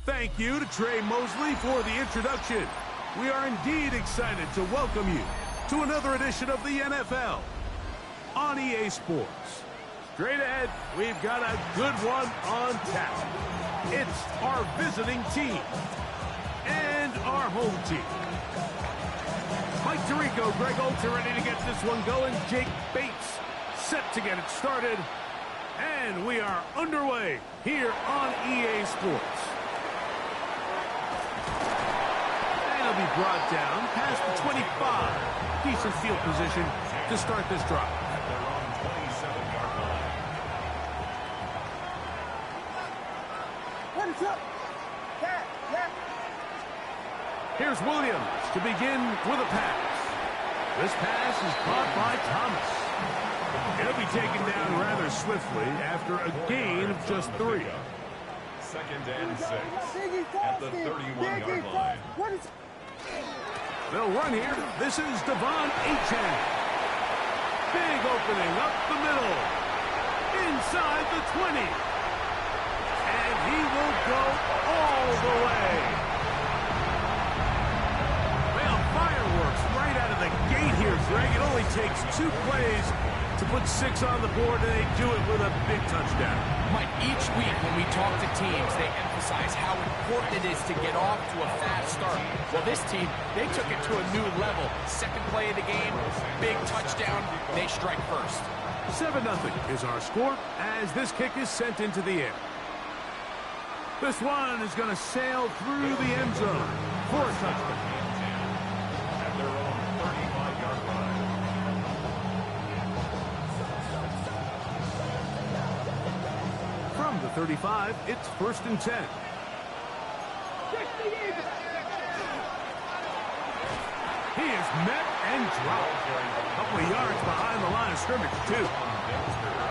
Thank you to Trey Mosley for the introduction. We are indeed excited to welcome you to another edition of the NFL on EA Sports. Straight ahead, we've got a good one on tap. It's our visiting team and our home team. Mike Tirico, Greg Olsen ready to get this one going. Jake Bates set to get it started. And we are underway here on EA Sports. And he'll be brought down past the 25. Decent field position to start this drive. At their own 27-yard line. What is up? Yeah. Here's Williams to begin with a pass. This pass is caught by Thomas. He'll be taken down rather swiftly after a gain of just 3. Second and 6 at the 31-yard line. They'll run here. This is Devon Achane. Big opening up the middle. Inside the 20. And he will go all the way. Well, fireworks right out of the gate here, Greg. It only takes 2 plays to put 6 on the board, and they do it with a big touchdown. Mike, each week when we talk to teams, they emphasize how important it is to get off to a fast start. Well, this team, they took it to a new level. Second play of the game, big touchdown, they strike first. 7-0 is our score as this kick is sent into the air. This one is going to sail through the end zone for a touchdown. At their own 35-yard line. From the 35, it's 1st and 10. He is met and dropped. A couple of yards behind the line of scrimmage, too.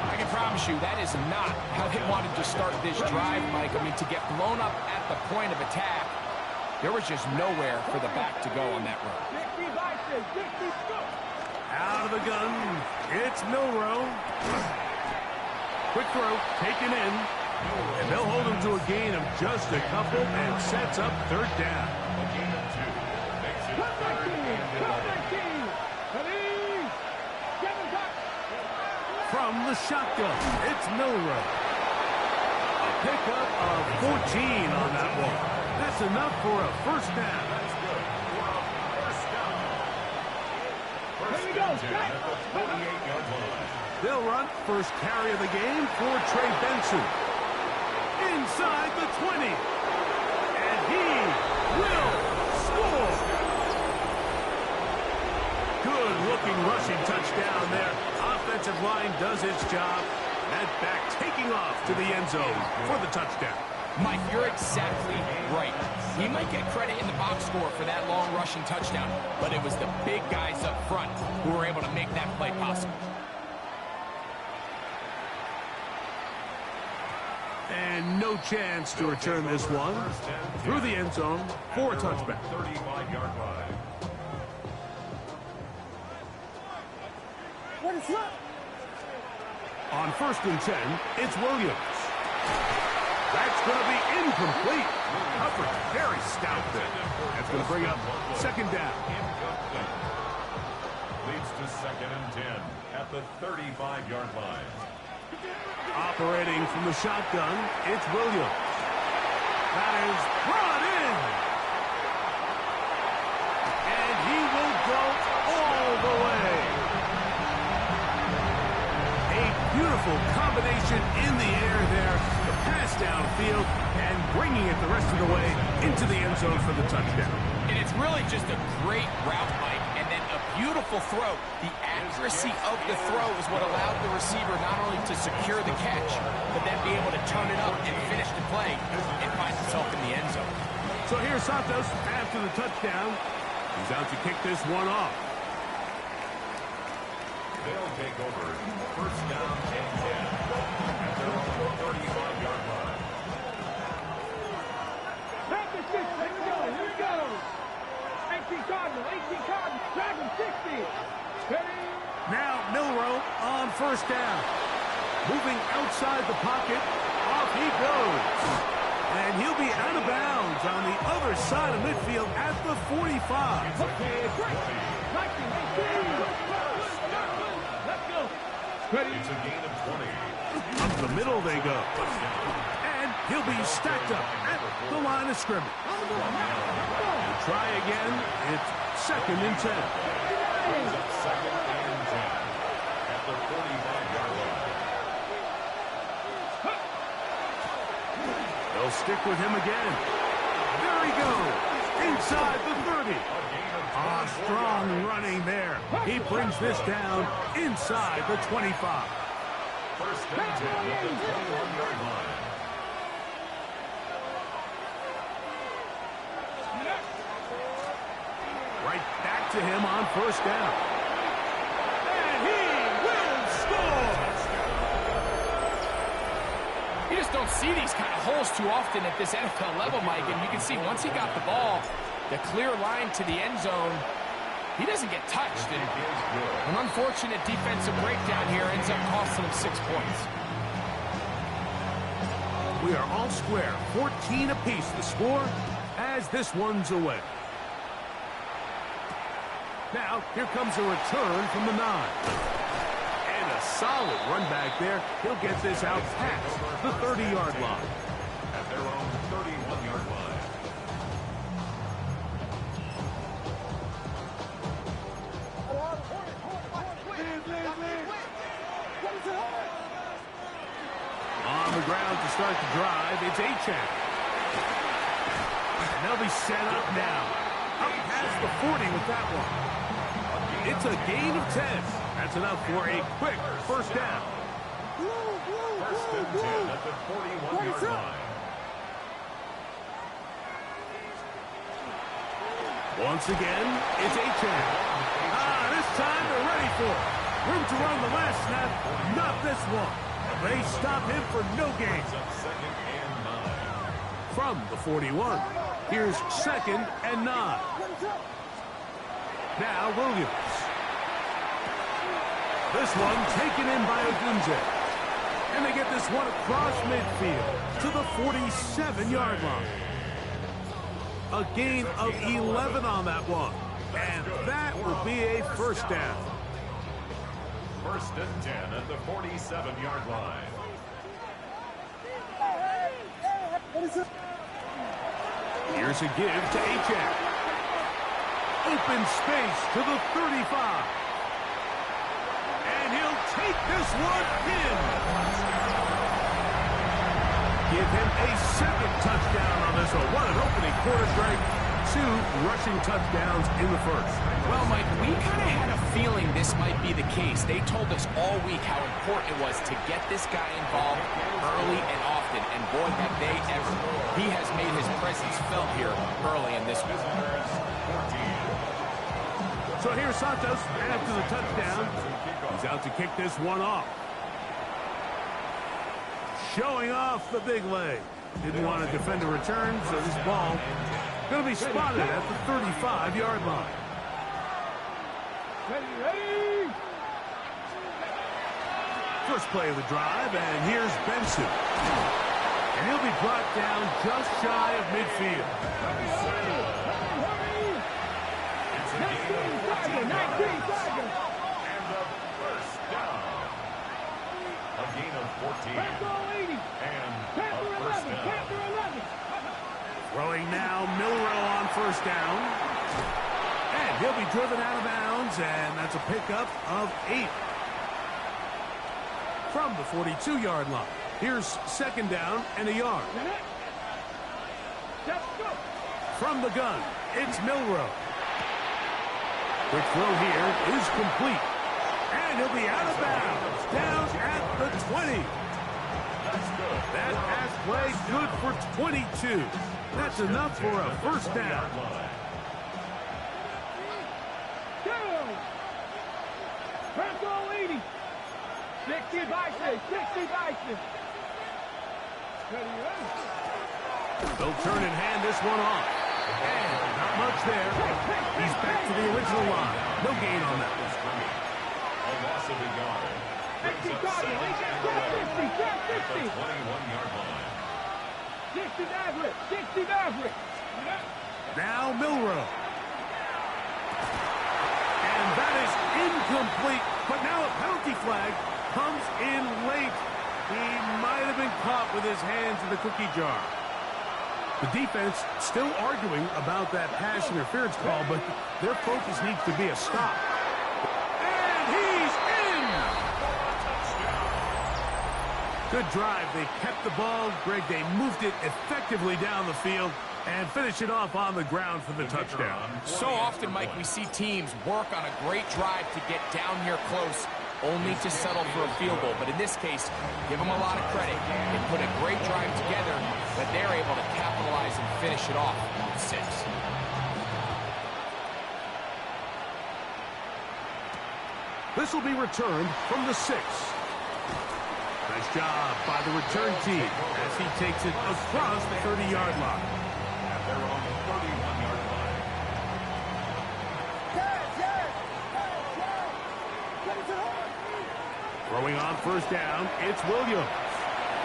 I can promise you that is not how they wanted to start this drive, Mike. I mean, to get blown up at the point of attack, there was just nowhere for the back to go on that run. Out of the gun, it's Milrow. Quick throw, taken in. And they'll hold him to a gain of just a couple and sets up 3rd down. A gain of 2 makes it 3rd and 11. From the shotgun, it's Milrow. A pickup of 14 on that one. That's enough for a 1st down. That's good for a 1st down. First and 10 at the 28-yard line. They'll run first carry of the game for Trey Benson. Inside the 20. And he will score. Good-looking rushing touchdown there. Offensive line does its job. That back taking off to the end zone for the touchdown. Mike, you're exactly right. He might get credit in the box score for that long rushing touchdown, but it was the big guys up front who were able to make that play possible. And no chance to return this one through the end zone for a touchback. 35-yard line. What is up? On 1st and 10, it's Williams. That's going to be incomplete. Coverage very stout there. That's going to bring up 2nd down. Incomplete. Leads to 2nd and 10 at the 35-yard line. Operating from the shotgun, it's Williams. That is brought in. And he will go all the way. A beautiful combination in the air there. The pass downfield and bringing it the rest of the way into the end zone for the touchdown. And it's really just a great route, Mike, and then a beautiful throw. The accuracy of the throw is what allowed the receiver not only to secure the catch, but then be able to turn it up and finish the play and find himself in the end zone. So here's Santos after the touchdown. He's out to kick this one off. They'll take over. First down and 10 at their own 35-yard line. Practice this. Here we go. Here we go. 18 Cardinal. 18 Cardinal. Dragon 60. Ready? Now Milroe on first down. Moving outside the pocket. Off he goes. And he'll be out of bounds on the other side of midfield at the 45. Okay, great. 19, 18. Let's go. Ready? It's a gain of 20. Up the middle they go. And he'll be stacked up at the line of scrimmage. We'll try again. It's second and 10. Brings up second and 10 at the 45-yard line. They'll stick with him again. There he goes. Inside the 30. Strong running there. He brings this down inside the 25. First and 10 at the 21-yard line. Right back to him on first down. And he will score! You just don't see these kind of holes too often at this NFL level, Mike. And you can see once he got the ball, the clear line to the end zone, he doesn't get touched. And an unfortunate defensive breakdown here ends up costing him 6 points. We are all square. 14 apiece the score as this one's away. Now, here comes a return from the 9. And a solid run back there. He'll get this out past the 30-yard line. At their own 31-yard line. On the ground to start the drive, it's Achane. And they'll be set up now. Up past the 40 with that one. It's a gain of 10. That's enough for a quick first down. First and 10 at the 41-yard line. Once again, it's Achane. This time they're ready for it. Room to run the last snap, not this one. They stop him for no gain. Second and 9. From the 41, here's second and 9. Now Williams. This one taken in by Ogunze. And they get this one across midfield to the 47-yard line. A gain of 11 on that one. And that will be a first down. First and 10 at the 47-yard line. Here's a give to Achane. Open space to the 35. And he'll take this one in. Give him a second touchdown on this one. What an opening quarter, Greg. 2 rushing touchdowns in the first. Well, Mike, we kind of had a feeling this might be the case. They told us all week how important it was to get this guy involved early and often. And boy, have they ever. He has made his presence felt here early in this one. So here's Santos after the touchdown. He's out to kick this one off. Showing off the big leg. Didn't want to defend a return, so this ball going to be spotted at the 35-yard line. Ready. First play of the drive, and here's Benson. And he'll be brought down just shy of midfield. It's a gain of 14 yards. And a first down. A gain of 14. And a first down. Throwing now, Milroe on first down. And he'll be driven out of bounds, and that's a pickup of 8. From the 42-yard line. Here's second down and a yard. From the gun, it's Milroe. Quick throw here is complete. And he'll be out of bounds, down at the 20. That pass play good for 22. That's enough for a first down. Bronco 80. 60 Bison. 60 Bison. They'll turn and hand this one off. And not much there. He's back to the original line. No gain on that. A loss of a yard. 60 Cardinal. 50. 21-yard line. 60 Maverick. 60 Maverick. Now Milrow. And that is incomplete. But now a penalty flag comes in late. He might have been caught with his hands in the cookie jar. The defense still arguing about that pass interference call, but their focus needs to be a stop. And he's in! Good drive. They kept the ball. Greg, they moved it effectively down the field and finish it off on the ground for the touchdown. So often, Mike, we see teams work on a great drive to get down here close, only to settle for a field goal. But in this case, give them a lot of credit. They put a great drive together, but they're able to capitalize and finish it off with 6. This will be returned from the 6. Nice job by the return team as he takes it across the 30-yard line. At their own 31-yard line. Throwing on first down, it's Williams.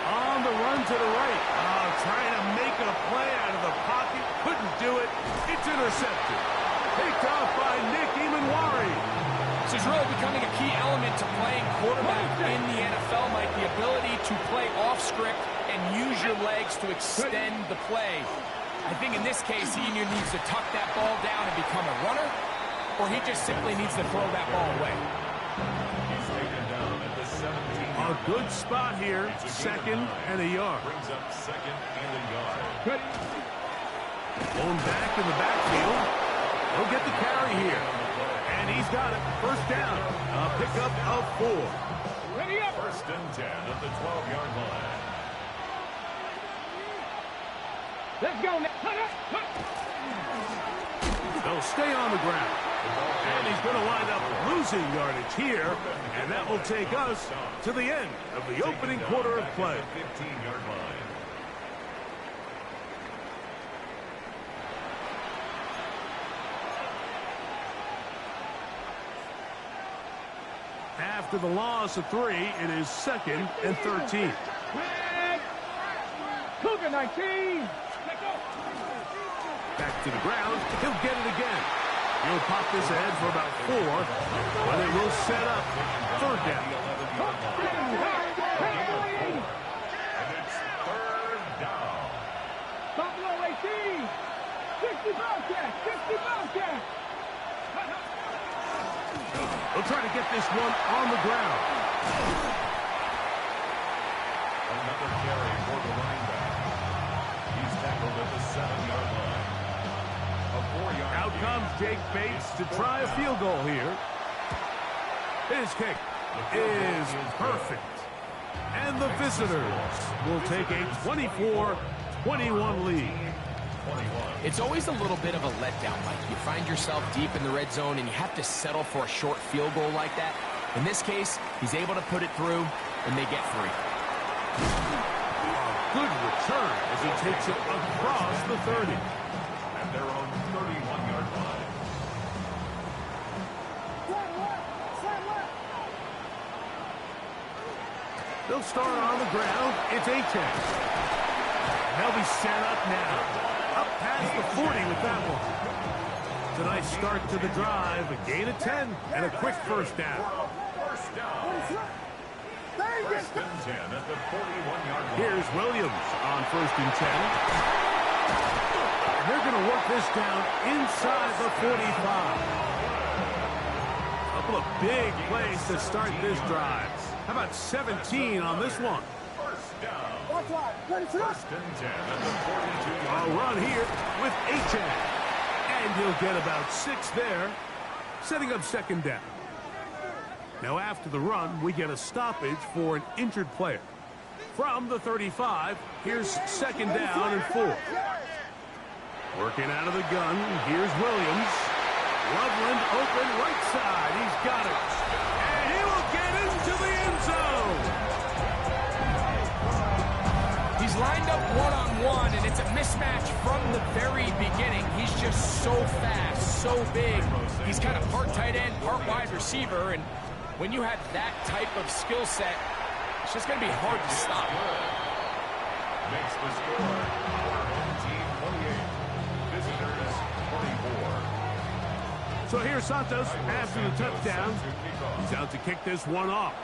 On the run to the right. Trying to make a play out of the pocket. Couldn't do it. It's intercepted. Picked off by Nick Emanwari. This is really becoming a key element to playing quarterback in the NFL, Mike. The ability to play off script and use your legs to extend the play. I think in this case, he either needs to tuck that ball down and become a runner, or he just simply needs to throw that ball away. He's taken down at the 17. A good spot here. 2nd and a yard. Brings up 2nd and a yard. Blown back in the backfield. He'll get the carry here. And he's got it. First down. A pickup of 4. Ready up. 1st and 10 at the 12-yard line. Let's go now. They'll stay on the ground. And he's going to wind up losing yardage here. And that will take us to the end of the opening quarter of play. 15-yard line. After the loss of 3, it is 2nd and 13. Cougar 19. Back to the ground. He'll get it again. He'll pop this ahead for about 4, but it will set up 3rd down. And it's 3rd down. Buffalo 18. 60 Bobcats. 60 Bobcats. They'll try to get this one on the ground. Another carry for the running back. He's tackled at the 7-yard line. A 4-yard Out comes Jake Bates to try a field goal here. His kick is perfect. And the visitors will take a 24-21 lead. It's always a little bit of a letdown, Mike. You find yourself deep in the red zone and you have to settle for a short field goal like that. In this case, he's able to put it through, and they get 3. Good return as he takes it across the 30. At their own 31-yard line. They'll start on the ground. It's A-10. They'll be set up now. Up past the 40 with that one. It's a nice start to the drive. A gain of 10 and a quick first down. First down. 1st and 10 at the 41-yard line. Here's Williams on 1st and 10. And they're going to work this down inside the 45. Couple of big plays to start this drive. How about 17 on this one? First down. 1st and 10 at the 42-yard A run here with A-10. And he'll get about 6 there, setting up 2nd down. Now after the run, we get a stoppage for an injured player. From the 35, here's 2nd down and 4. Working out of the gun, here's Williams. Loveland open right side. He's got it. And he will get into the end zone. He's lined up one-on-one, and it's a mismatch from the very beginning. He's just so fast, so big. He's kind of part tight end, part wide receiver, and when you have that type of skill set, it's just going to be hard to stop. Makes the score. Our home team 28. Visitors 24. So here's Santos after the touchdown. He's out to kick this one off.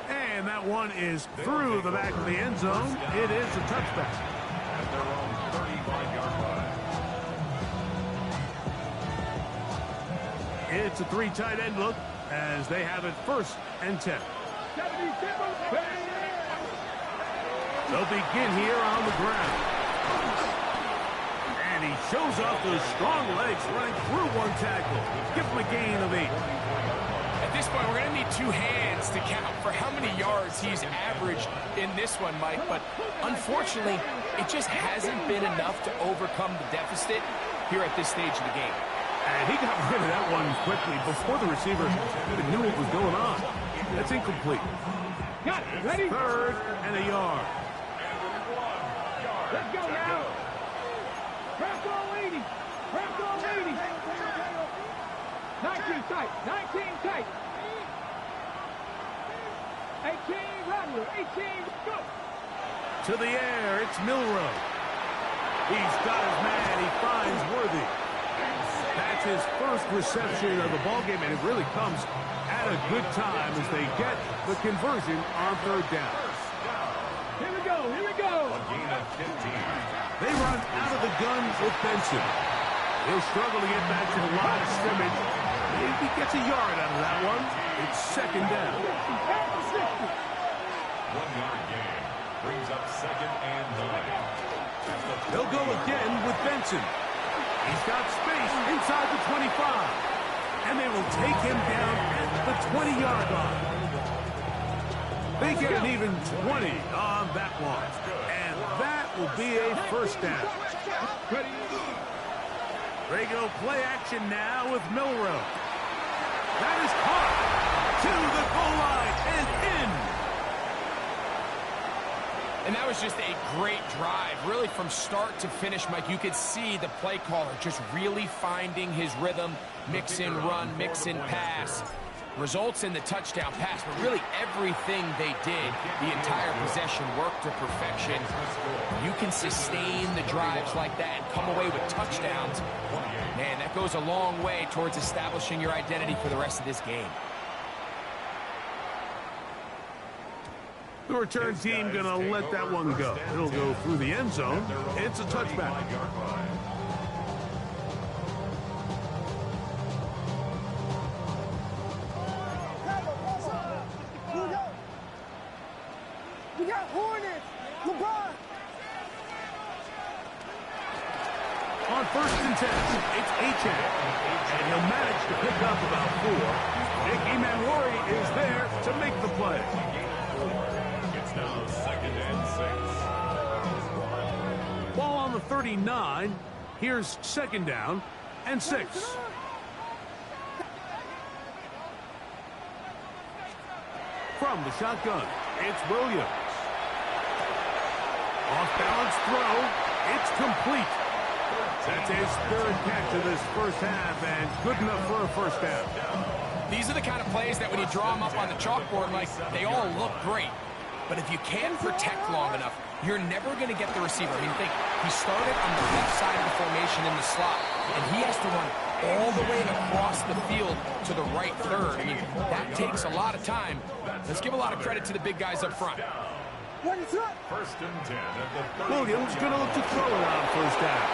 And that one is through the back of the end zone. It is a touchback. At their own 35-yard line. It's a three tight end look as they have it 1st and 10. They'll begin here on the ground. And he shows off those strong legs running through one tackle. Give him a gain of 8. At this point, we're going to need 2 hands to count for how many yards he's averaged in this one, Mike. But unfortunately, it just hasn't been enough to overcome the deficit here at this stage of the game. And he got rid of that one quickly before the receiver even knew what was going on. That's incomplete. Got it. Ready? 3rd and a yard. Let's go now. Press all 80. Press all 80. 19 tight. 19 tight. 18 Rodler. 18 go. To the air, it's Milrow. He's got his man. He finds Worthy. That's his first reception of the ballgame, and it really comes at a good time as they get the conversion on 3rd down. Here we go. Here we go. A gain of 15. They run out of the gun with Benson. He'll struggle to get back to the line of scrimmage. If he gets a yard out of that one, it's 2nd down. 1-yard gain. Brings up 2nd and 9. They'll go again with Benson. He's got space inside the 25. And they will take him down at the 20-yard line. They get an even 20 on that one. And that will be a 1st down. They go play action now with Milrow. That is caught to the goal line and in. And that was just a great drive, really from start to finish, Mike. You could see the play caller just really finding his rhythm, mix in run, mix in pass. Results in the touchdown pass, but really everything they did, the entire possession worked to perfection. You can sustain the drives like that and come away with touchdowns. Man, that goes a long way towards establishing your identity for the rest of this game. The return team going to let that one go. It'll go through the end zone. It's a touchback. We got Hornets. LeBron. On 1st and 10, it's Achane. And he'll manage to pick up about 4. Nicky Manwari is there to make the play. It's now 2nd and 6. Ball on the 39. Here's 2nd down and 6. From the shotgun, it's Williams. Off-balance throw. It's complete. That's his 3rd catch of this 1st half, and good enough for a 1st down. These are the kind of plays that when you draw them up on the chalkboard, like, they all look great. But if you can't protect long enough, you're never going to get the receiver. I mean, think, he started on the left side of the formation in the slot, and he has to run all the way across the field to the right 3rd. I mean, that takes a lot of time. Let's give a lot of credit to the big guys up front. 1st and 10 at the 30. Williams going to look to throw it on 1st down.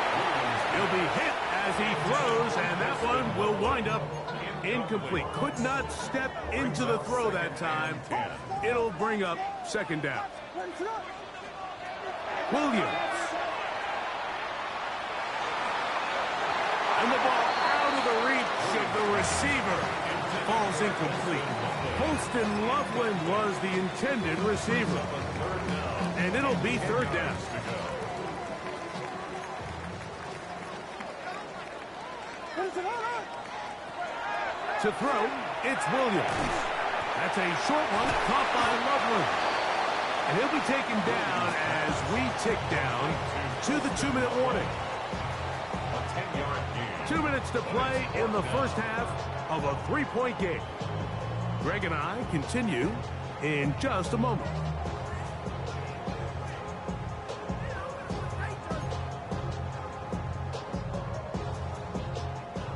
He'll be hit as he throws, and that one will wind up incomplete. Could not step into the throw that time. It'll bring up 2nd down. Williams. And the ball out of the reach of the receiver. Falls incomplete. Poston Loveland was the intended receiver. And it'll be 3rd down. To throw, it's Williams. That's a short one, caught by Loveland. And he'll be taken down as we tick down to the 2-minute warning. 2 minutes to play in the first half of a 3-point game. Greg and I continue in just a moment.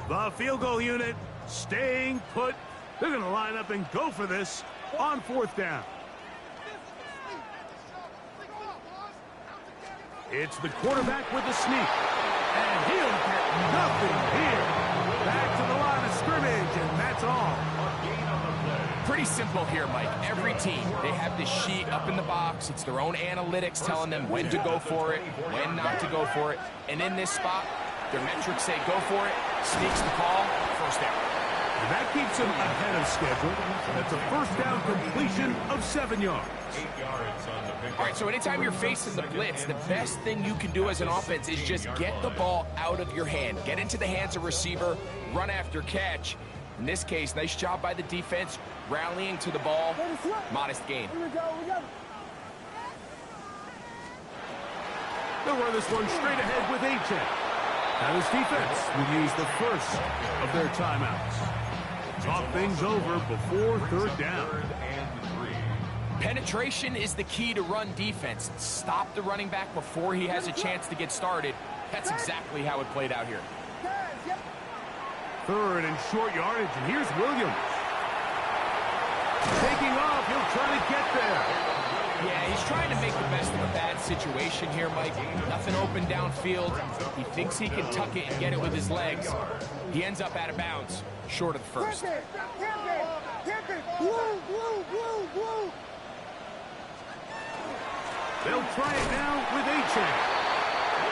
The field goal unit staying put. They're going to line up and go for this on 4th down. It's the quarterback with the sneak. And he'll get nothing here. Back to the line of scrimmage, and that's all. Pretty simple here, Mike. Every team, they have this sheet up in the box. It's their own analytics telling them when to go for it, when not to go for it. And in this spot, their metrics say go for it, sneaks the call, 1st down. And that keeps him ahead of schedule. That's a 1st down completion of 7 yards. 8 yards on the pick. All right, so anytime you're facing the blitz, the best thing you can do as an offense is just get the ball out of your hand. Get into the hands of receiver, run after catch. In this case, nice job by the defense, rallying to the ball. Modest gain. They'll run this one straight ahead with A-check. Now this defense will use the first of their timeouts. Talk things over before 3rd down. Penetration is the key to run defense. Stop the running back before he has a chance to get started. That's exactly how it played out here. 3rd and short yardage, and here's Williams. Taking off, he'll try to get there. Yeah, he's trying to make the best of a bad situation here, Mike. Nothing open downfield. He thinks he can tuck it and get it with his legs. He ends up out of bounds, short of the 1st. They'll try it now with A-check.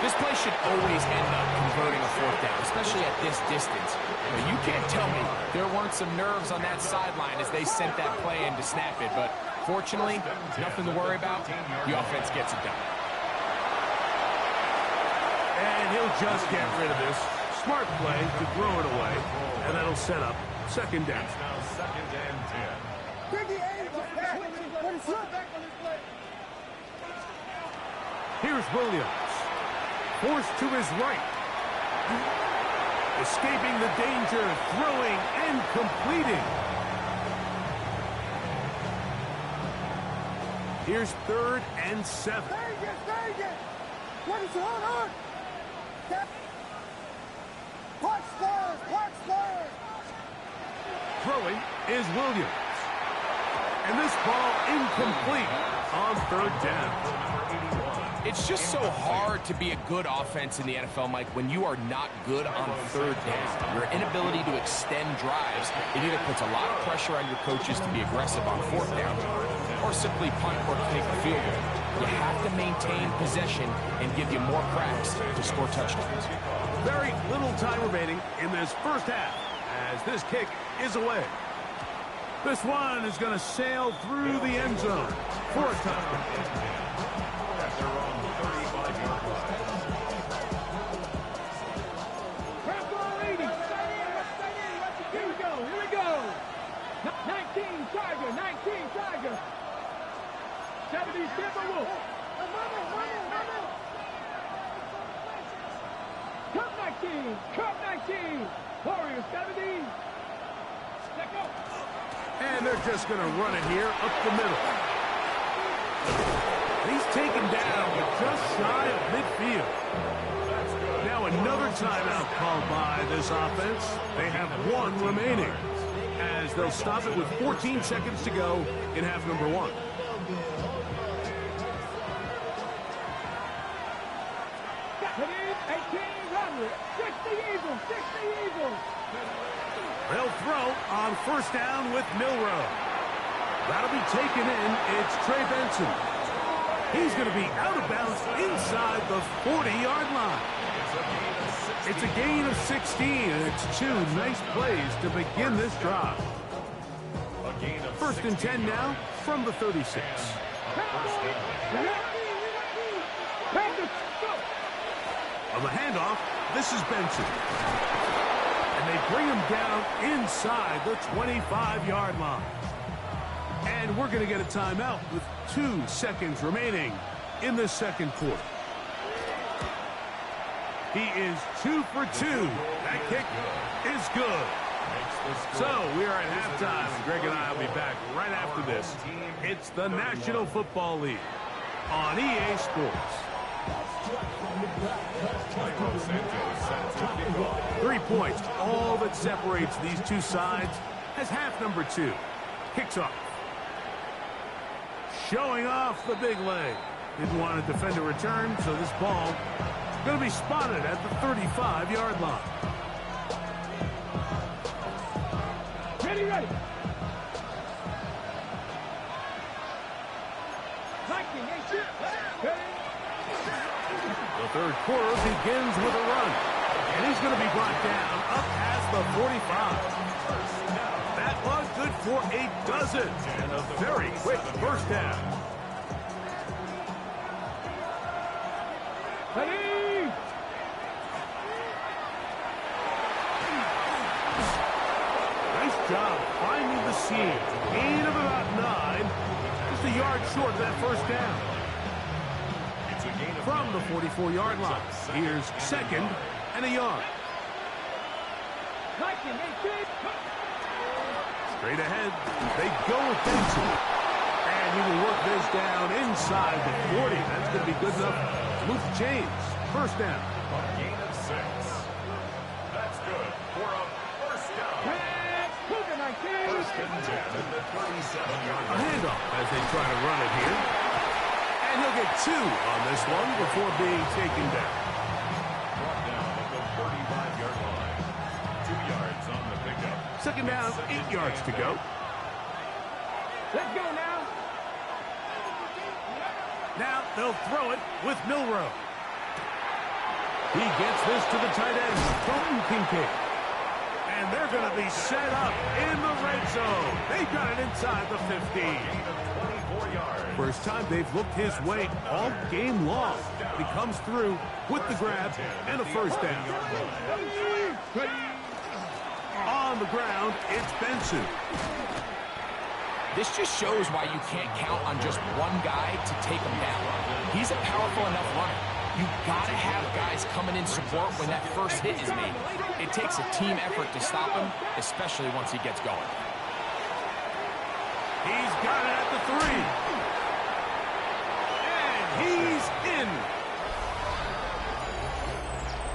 This play should always end up converting a 4th down, especially at this distance. Now, you can't tell me there weren't some nerves on that sideline as they sent that play in to snap it, but fortunately, nothing to worry about. The offense gets it done. And he'll just get rid of this. Smart play to throw it away, and that'll set up 2nd down. It's now 2nd and 10. Here's Williams. Forced to his right. Escaping the danger, throwing and completing. Here's 3rd and 7. Throwing is Williams. And this ball incomplete on 3rd down. It's just so hard to be a good offense in the NFL, Mike, when you are not good on 3rd down. Your inability to extend drives, it either puts a lot of pressure on your coaches to be aggressive on 4th down or simply punt or kick a field goal. You have to maintain possession and give you more cracks to score touchdowns. Very little time remaining in this first half as this kick is away. This one is going to sail through the end zone for a touchdown. Cup 19. Warriors 70. And they're just going to run it here up the middle. He's taken down, but just shy of midfield. Now another timeout called by this offense. They have 1 remaining as they'll stop it with 14 seconds to go in half number 1. They'll throw on 1st down with Milrow. That'll be taken in. It's Trey Benson. He's going to be out of bounds inside the 40-yard line. It's a gain of 16, and it's 2 nice plays to begin this drive. 1st and 10 now from the 36. On the handoff, this is Benson. bring him down inside the 25-yard line. And we're going to get a timeout with 2 seconds remaining in the second quarter. He is 2 for 2. That kick is good. So we are at halftime, and Greg and I will be back right after this. It's the National Football League on EA Sports. 3 points, all that separates these two sides as half number 2 kicks off. Showing off the big leg. Didn't want to defend a return, so this ball is going to be spotted at the 35-yard line. Ready. The third quarter begins with a run. And he's going to be brought down up past the 45. That was good for a dozen. And a very quick first down. Ready. Nice job finding the seam. Gain of about 9. Just a yard short of that first down. From the 44-yard line. Here's second and a yard. Straight ahead. They go with Benson. And he will work this down inside the 40. That's going to be good enough to move the chains. First down. A gain of 6. That's good for a first down. First and 10 at the 37-yard A line. handoff as they try to run it here. And he'll get 2 on this one before being taken down. Brought down at the 35-yard line. 2 yards on the pickup. Second down, 8 yards to go. Let's go now. Now they'll throw it with Milrow. He gets this to the tight end, Colton Kincaid. And they're going to be set up in the red zone. They got it inside the 50. Gain of 24 yards. First time they've looked his way all game long. He comes through with the grab and a first down. On the ground, it's Benson. This just shows why you can't count on just one guy to take him down. He's a powerful enough runner. You gotta have guys coming in support when that first hit is made. It takes a team effort to stop him, especially once he gets going. He's got it at the 3. And he's in.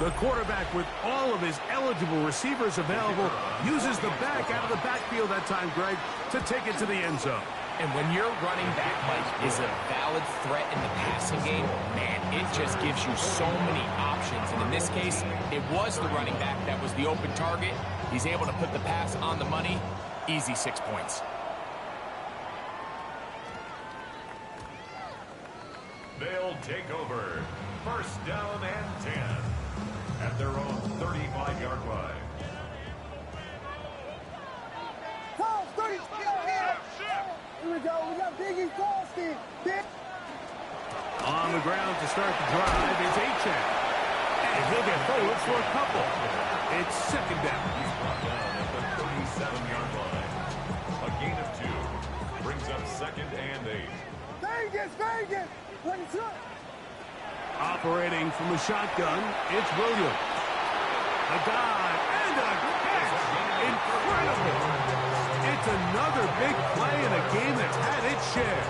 The quarterback, with all of his eligible receivers available, uses the back out of the backfield that time, Greg, to take it to the end zone. And when your running back, Mike, is a valid threat in the passing game, man, it just gives you so many options. And in this case, it was the running back that was the open target. He's able to put the pass on the money. Easy 6 points. They'll take over. First down and 10 at their own 35-yard line. Here we go. We got Biggie Frosty. On the ground to start the drive, it's Achane. And he'll get forward for a couple. It's second down. He's brought down at the 37-yard line. A gain of 2 brings up second and 8. Vegas. When it's up. Operating from the shotgun, it's Williams. A dive and a catch. Incredible. It's another big play in a game that's had its share.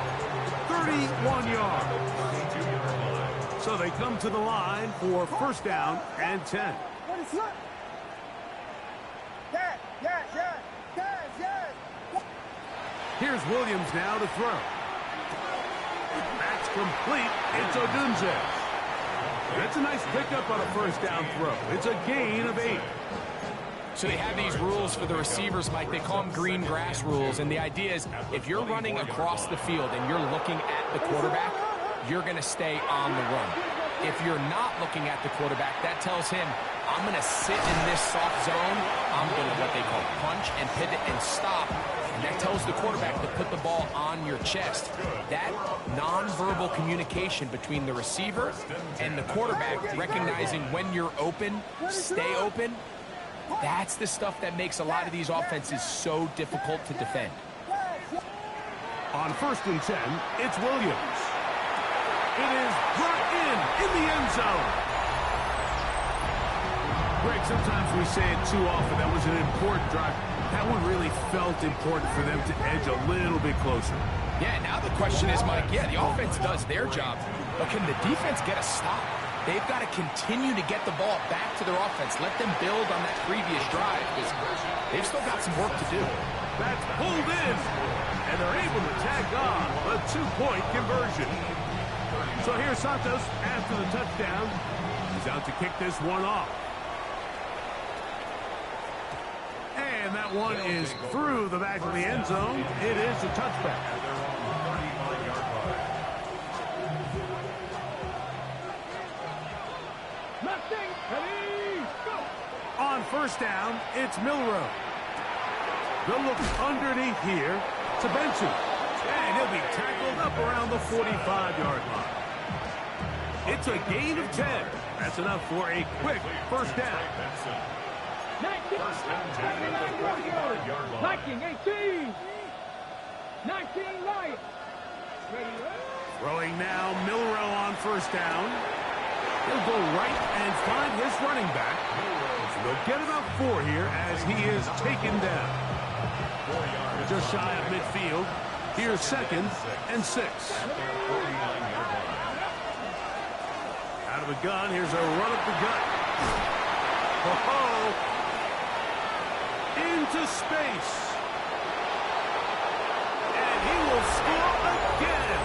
31 yards. So they come to the line for first down and 10. When it's up. Yes. Here's Williams now to throw. That's complete. It's Odunze. That's a nice pickup on a first down throw. It's a gain of 8. So they have these rules for the receivers, Mike. They call them green grass rules. And the idea is if you're running across the field and you're looking at the quarterback, you're going to stay on the run. If you're not looking at the quarterback, that tells him, I'm going to sit in this soft zone. I'm going to what they call punch and pivot and stop. And that tells the quarterback to put the ball on your chest. That nonverbal communication between the receiver and the quarterback, recognizing when you're open, stay open, That's the stuff that makes a lot of these offenses so difficult to defend. On 1st and 10, it's Williams. It is brought in the end zone. Greg, sometimes we say it too often. That was an important drive. That one really felt important for them to edge a little bit closer. Yeah, now the question is, Mike, yeah, the offense does their job, but can the defense get a stop? They've got to continue to get the ball back to their offense. Let them build on that previous drive, because they've still got some work to do. That's pulled in, and they're able to tag on a 2-point conversion. So here's Santos after the touchdown. He's out to kick this one off. And that one is through the back of the end zone. It is a touchback. On 1st down, it's Milroe. They'll look underneath here to Benson. And he'll be tackled up around the 45-yard line. It's a gain of 10. That's enough for a quick 1st down. 19, 18. 19, Lions. Throwing now, Milroe on 1st down. He'll go right and find his running back. So they'll get about 4 here as he is taken down. Just shy of midfield. Here's 2nd and 6. Out of the gun, here's a run up the gut. Oh, into space. And he will score again.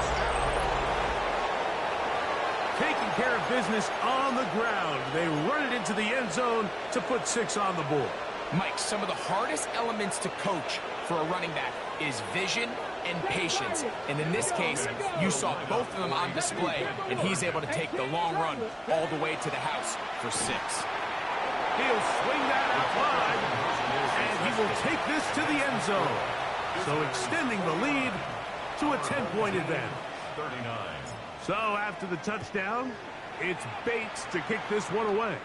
Taking care of business on the ground. They run it into the end zone to put 6 on the board. Mike, some of the hardest elements to coach for a running back is vision and patience. And in this case, you saw both of them on display, and he's able to take the long run all the way to the house for 6. He'll swing that out wide, and he will take this to the end zone. So extending the lead to a 10-point advantage. 39. So after the touchdown, it's Bates to kick this one away.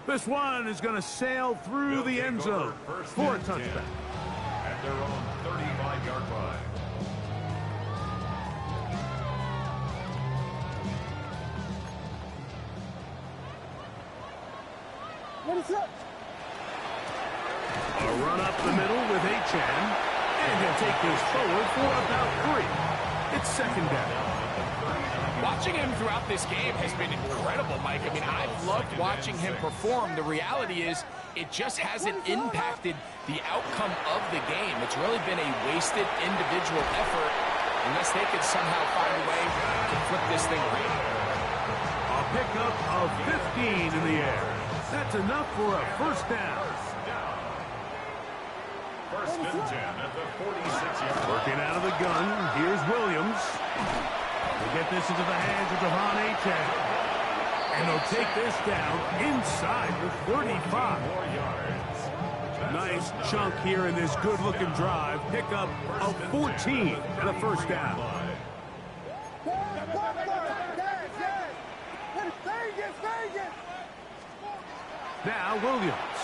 This one is going to sail through the end zone for a touchdown. At their own 35-yard line. What is up? A run up the middle with Achane, and he'll take this forward for about 3. It's 2nd down. Watching him throughout this game has been incredible, Mike. I mean, I've loved watching him perform. The reality is it just hasn't impacted the outcome of the game. It's really been a wasted individual effort unless they could somehow find a way to flip this thing around. A pickup of 15 in the air. That's enough for a 1st down. 1st and 10 at the 46-yard line. Working out of the gun, here's Williams. We'll get this into the hands of Devon Achane. And they'll take this down inside the 35. 4 yards. Nice chunk here in this good-looking drive. Pickup of 14 and a 1st down. Now Williams.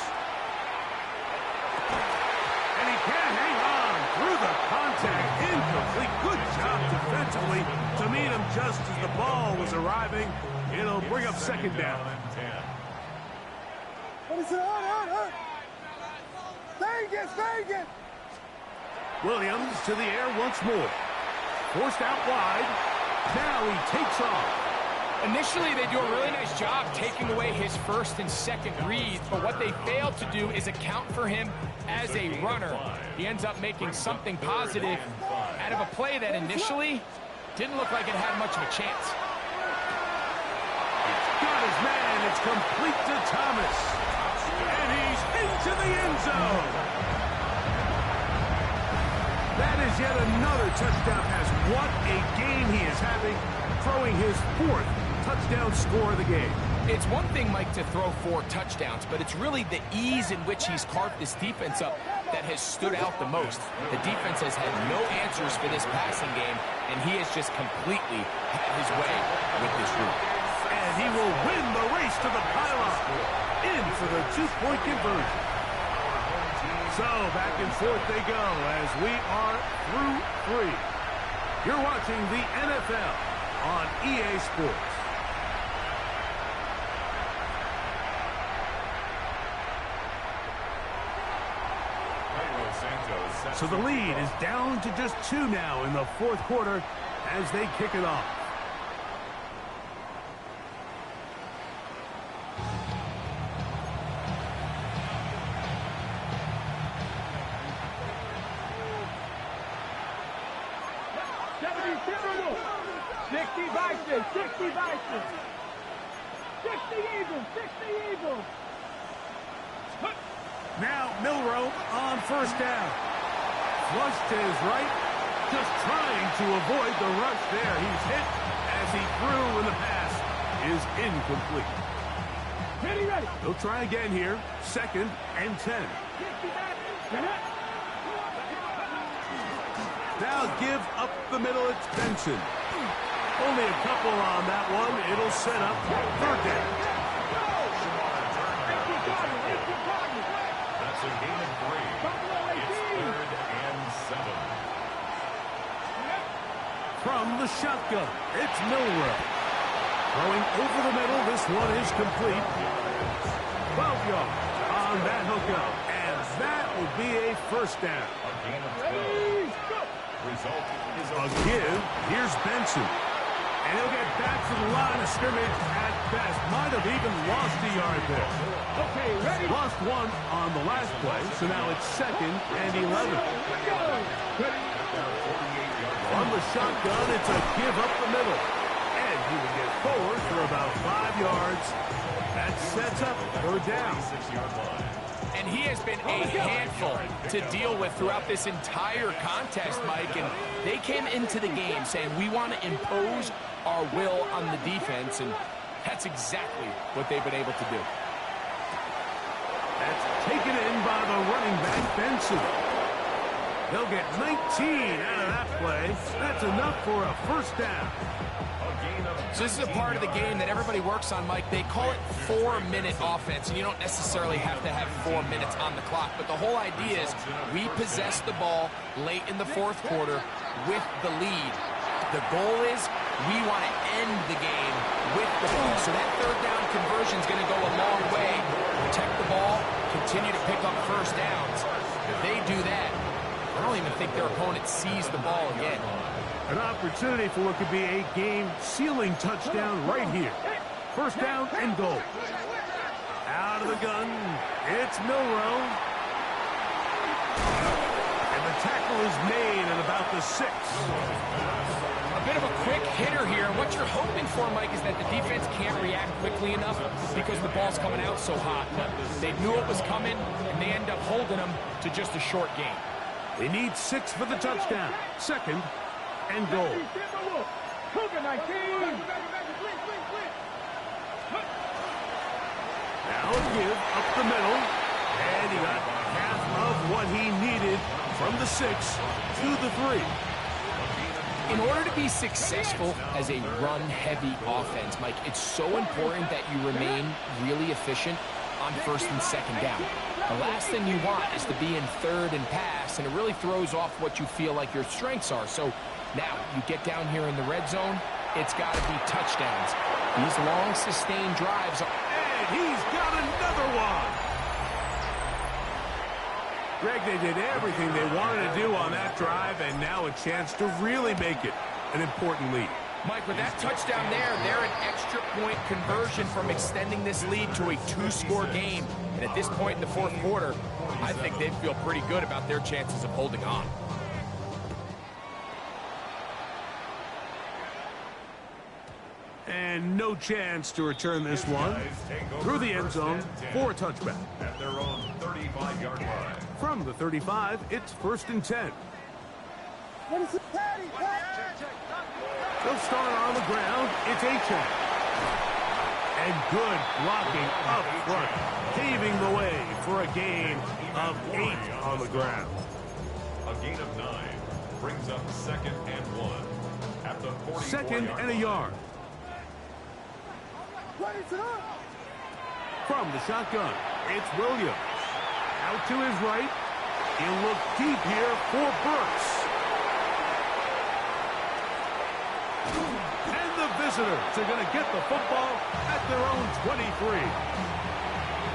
And he can't hang on through the contact. Incomplete. Good job defensively to meet him just as the ball was arriving. It'll bring up 2nd down. Vegas! Williams to the air once more. Forced out wide. Now he takes off. Initially, they do a really nice job taking away his 1st and 2nd reads, but what they failed to do is account for him as a runner. He ends up making something positive out of a play that initially didn't look like it had much of a chance. Got his man. It's complete to Thomas. And he's into the end zone. That is yet another touchdown pass. What a game he is having, throwing his 4th touchdown score of the game. It's one thing, Mike, to throw 4 touchdowns, but it's really the ease in which he's carved this defense up that has stood out the most. The defense has had no answers for this passing game, and he has just completely had his way with this group. And And he will win the race to the pylon. In for the two-point conversion. So back and forth they go as we are through 3. You're watching the NFL on EA Sports. So the lead is down to just 2 now in the fourth quarter as they kick it off. Now Milroe on first down. Flushed to his right, just trying to avoid the rush there. He's hit as he threw, and the pass is incomplete. Ready. He'll try again here. 2nd and 10. Now give up the middle. It's Benson. Only a couple on that one. It'll set up 3rd down. That's a gain of 3. It's 3rd and 7. From the shotgun, it's Milroe. Throwing over the middle. This one is complete. 12 yards on that hookup. And that will be a first down. A gain of 12. Result is A give. Here's Benson. And he'll get back to the line of scrimmage at best. Might have even lost a yard there. Okay, ready. Lost 1 on the last play, so now it's 2nd and 11. From the shotgun, it's a give up the middle. And he will get forward for about 5 yards. That sets up 3rd down. 6-yard line. And he has been a handful to deal with throughout this entire contest, Mike. And they came into the game saying, we want to impose our will on the defense. And that's exactly what they've been able to do. That's taken in by the running back, Benson. They'll get 19 out of that play. That's enough for a first down. So this is a part of the game that everybody works on, Mike. They call it 4-minute offense, and you don't necessarily have to have 4 minutes on the clock. But the whole idea is we possess the ball late in the fourth quarter with the lead. The goal is we want to end the game with the ball. So that 3rd down conversion is going to go a long way. Protect the ball, continue to pick up first downs. If they do that, I don't even think their opponent sees the ball again. An opportunity for what could be a game-sealing touchdown right here. First down and goal. Out of the gun, it's Milroe. And the tackle is made at about the 6. A bit of a quick hitter here. What you're hoping for, Mike, is that the defense can't react quickly enough because the ball's coming out so hot. They knew it was coming, and they end up holding them to just a short gain. They need 6 for the touchdown. 2nd and goal. Now a give up the middle. And he got half of what he needed from the 6 to the 3. In order to be successful as a run-heavy offense, Mike, it's so important that you remain really efficient on 1st and 2nd down. The last thing you want is to be in 3rd and pass, and it really throws off what you feel like your strengths are. So now you get down here in the red zone, it's got to be touchdowns. These long, sustained drives are... And he's got another one. Greg, they did everything they wanted to do on that drive, and now a chance to really make it an important lead. Mike, with that touchdown there, they're an extra point conversion from extending this lead to a 2-score game. And at this point in the fourth quarter, I think they'd feel pretty good about their chances of holding on. And no chance to return this one through the end zone for a touchback. At their own 35-yard line. From the 35, it's 1st and 10. They'll start on the ground. It's Achane. And good blocking up front, paving the way for a gain of 8 on the ground. A gain of 9 brings up 2nd and 1 at the 40. 2nd and a yard. From the shotgun, it's Williams. Out to his right. He'll look deep here for Burks. And the visitors are going to get the football at their own 23.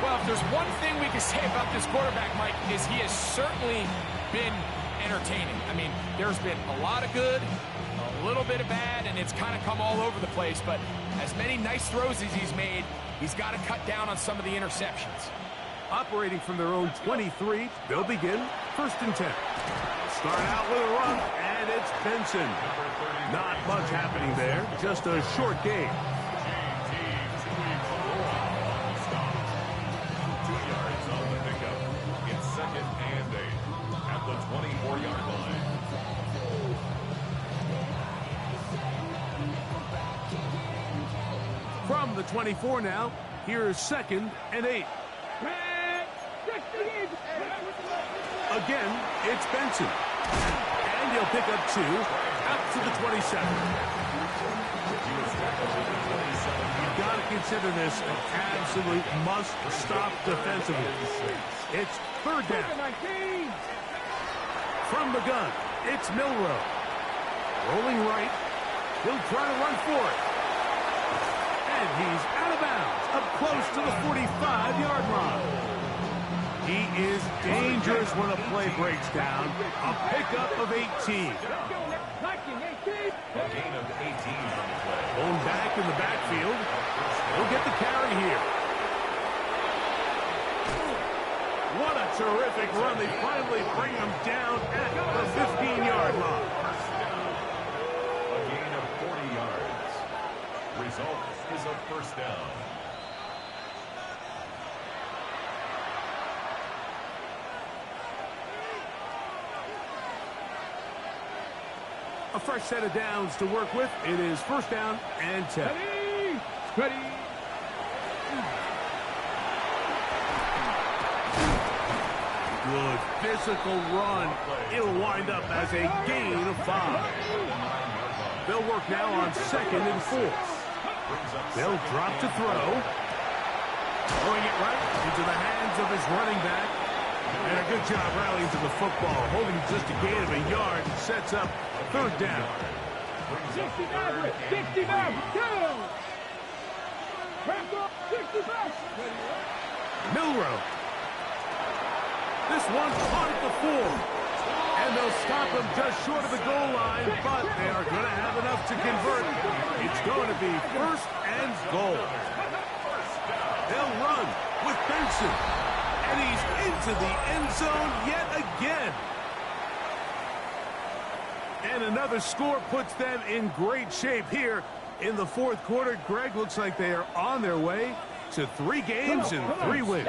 Well, if there's one thing we can say about this quarterback, Mike, is he has certainly been entertaining. I mean, there's been a lot of good, a little bit of bad, and it's kind of come all over the place. But as many nice throws as he's made, he's got to cut down on some of the interceptions. Operating from their own 23, they'll begin 1st and 10. Start out with a run, and it's Benson. Not much happening there, just a short game. 2 yards on the pickup. It's 2nd and 8 at the 24-yard line. From the 24 now, here's 2nd and 8. Again, it's Benson. And he'll pick up 2 out to the 27. You've got to consider this an absolute must-stop defensively. It's 3rd down. From the gun, it's Milrow. Rolling right. He'll try to run for it. And he's out of bounds, up close to the 45-yard line. He is dangerous when a play breaks down. A pickup of 18. A gain of 18 on the play. Going back in the backfield. He'll get the carry here. What a terrific run. They finally bring him down at the 15-yard line. A gain of 40 yards. Result is a 1st down. A fresh set of downs to work with. It is 1st down and 10. Ready. Good physical run. It'll wind up as a gain of 5. They'll work now on 2nd and 4. They'll drop to throw. Throwing it right into the hands of his running back. And a good job rallying to the football. Holding just a gain of a yard and sets up 3rd down. 69, 69, go! Back up, 65. Milrow. This one caught at the 4. And they'll stop him just short of the goal line, but they are going to have enough to convert. It's going to be 1st and goal. They'll run with Benson. And he's into the end zone yet again. And another score puts them in great shape here in the 4th quarter. Greg, looks like they are on their way to 3 games and 3 wins.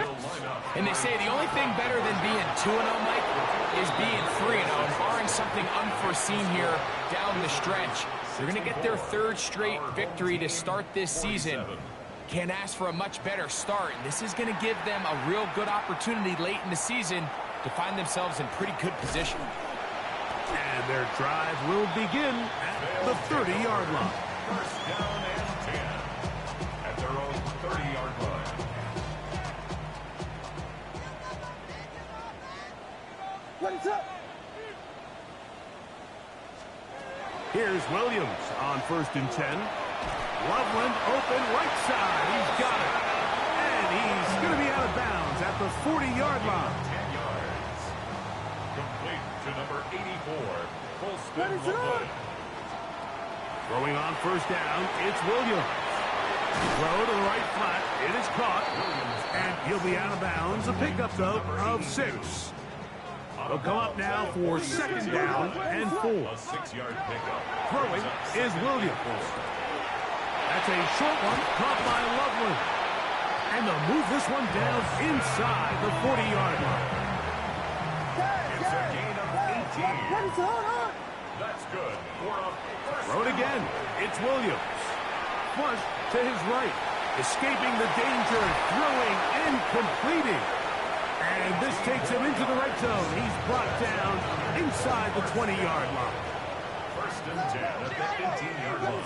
And they say the only thing better than being 2-0, Mike, is being 3-0. And barring something unforeseen here down the stretch, they're going to get their 3rd straight victory to start this season. Can't ask for a much better start. This is going to give them a real good opportunity late in the season to find themselves in pretty good position. And their drive will begin at the 30-yard line. 1st down and 10 at their own 30-yard line. What's up? Here's Williams on 1st and 10. Loveland open right side. He's got it. And he's going to be out of bounds at the 40-yard line. 10 yards. Complete to number 84. Full spin Loveland. Throwing on 1st down, it's Williams. Throw to the right flat. It is caught. And he'll be out of bounds. A pickup, though, of 6. They'll come up now for 2nd down and 4. A 6-yard pickup. Throwing is Williams. That's a short one caught by Loveland. And they'll move this one down inside the 40-yard line. It's a gain of 18. That's good for a 1st. Throw it again. It's Williams. Flush to his right. Escaping the danger. Throwing and completing. And this takes him into the red zone. He's brought down inside the 20-yard line. 1st and 10 at the 18-yard line.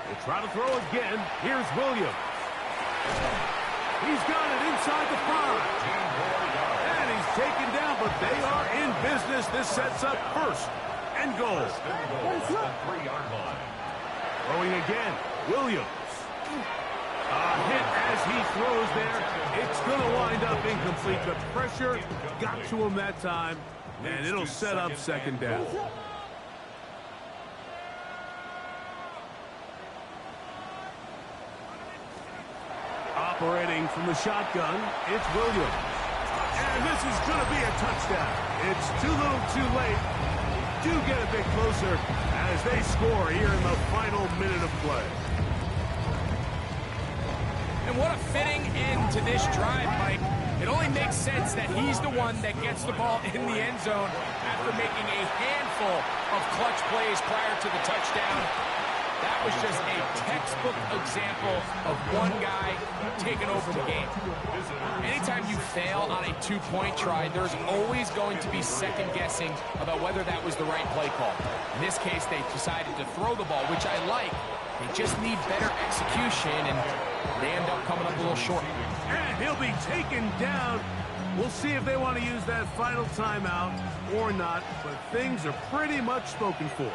We'll try to throw again. Here's Williams. He's got it inside the 5. And he's taken down, but they are in business. This sets up first and goal. Throwing again. Williams. A hit as he throws there. It's going to wind up incomplete. The pressure got to him that time, and it'll set up second down. Operating from the shotgun, it's Williams. And this is going to be a touchdown. It's too little too late. Do get a bit closer as they score here in the final minute of play. And what a fitting end to this drive, Mike. It only makes sense that he's the one that gets the ball in the end zone after making a handful of clutch plays prior to the touchdown. That was just a textbook example of one guy taking over the game. Anytime you fail on a two-point try, there's always going to be second guessing about whether that was the right play call. In this case, they decided to throw the ball, which I like. They just need better execution, and they end up coming up a little short. And he'll be taken down. We'll see if they want to use that final timeout or not, but things are pretty much spoken for.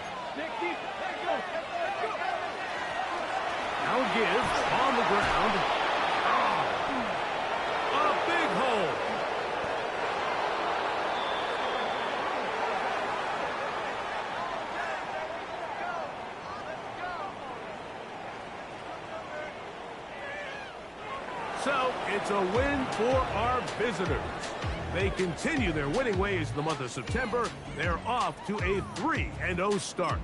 Now give on the ground. Oh, a big hole. So, it's a win for our visitors. They continue their winning ways in the month of September. They're off to a 3-0 start.